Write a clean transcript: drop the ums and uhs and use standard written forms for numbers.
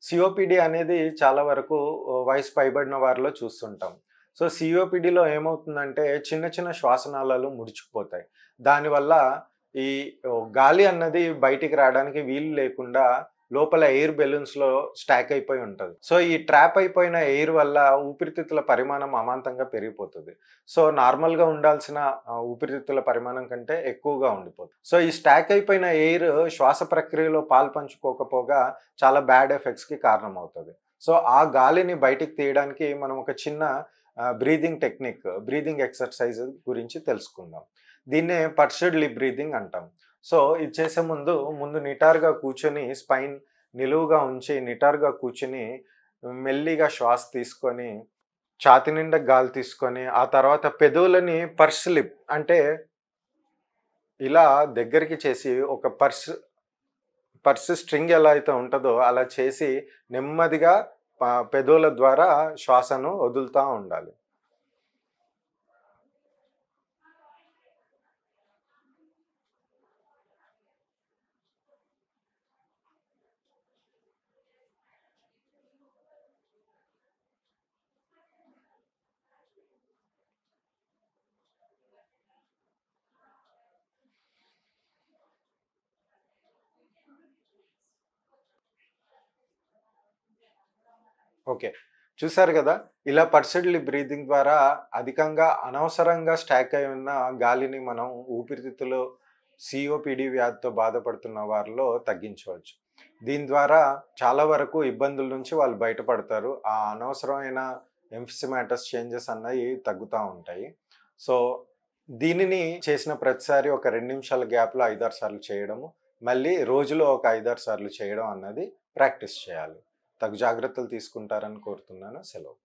COPD అనేది చాలా వరకు వయసు పైబడిన వారిలో చూస్తుంటాం. సో, సిఓపిడిలో ఏమవుతుందంటే చిన్న చిన్న శ్వాసనాళాలు ముడుచుకుపోతాయి. దానివల్ల ఈ గాలి అన్నది బయటికి రాడానికి వీలు లేకుండా లోపల ఎయిర్ బెలూన్స్‌లో స్టాక్ అయిపోయి ఉంటది. సో, ఈ ట్రాప్ అయిపోయిన ఎయిర్ వల్ల ఊపిరితిత్తుల పరిమాణం అమాంతంగా పెరిగిపోతది. సో, నార్మల్‌గా ఉండాల్సిన ఊపిరితిత్తుల పరిమాణం కంటే ఎక్కువగా ఉండిపోతుంది. సో, ఈ స్టాక్ అయిపోయిన ఎయిర్ శ్వాస ప్రక్రియలో పాలుపంచుకోకపోగా చాలా బ్యాడ్ ఎఫెక్ట్స్‌కి కారణమవుతది. సో, ఆ గాలిని బయటికి తీయడానికి మనం ఒక చిన్న బ్రీతింగ్ టెక్నిక్, బ్రీతింగ్ ఎక్సర్‌సైజ్ గురించి తెలుసుకుందాం. దీన్నే పర్స్డ్ లిప్ బ్రీతింగ్ అంటాం. సో, ఇది చేసే ముందు నిటారుగా కూర్చొని స్పైన్ నిలువుగా ఉంచి నిటారుగా కూర్చొని మెల్లిగా శ్వాస తీసుకొని, ఛాతీ నిండా గాలి తీసుకొని, ఆ తర్వాత పెదవులని పర్స్ లిప్ అంటే ఇలా దగ్గరికి చేసి ఒక పర్స్ స్ట్రింగ్ ఎలా అయితే ఉంటదో అలా చేసి నెమ్మదిగా పెదవుల ద్వారా శ్వాసను వదులుతా ఉండాలి. ఓకే. చూసారు గదా! ఇలా పర్సెంట్‌లీ బ్రీతింగ్ ద్వారా అధికంగా అనవసరంగా స్టాక్ అయి ఉన్న గాలిని మనం ఊపిరితిత్తులో సీఓపీడీ వ్యాధితో బాధపడుతున్న వారిలో తగ్గించవచ్చు. దీని ద్వారా చాలా వరకు ఇబ్బందుల నుంచి వాళ్ళు బయటపడతారు. ఆ అనవసరమైన ఎంఫిసిమాటస్ చేంజెస్ అన్నయి తగ్గుతా ఉంటాయి. సో, దీనిని చేసిన ప్రతిసారి ఒక 2 నిమిషాల గ్యాప్‌లో 5, 6 సార్లు చేయడము. మళ్ళీ రోజులో ఒక 5, 6 సార్లు చేయడం అన్నది ప్రాక్టీస్ చేయాలి. తగు జాగ్రత్తలు తీసుకుంటారని కోరుతున్నాను. సెలవు.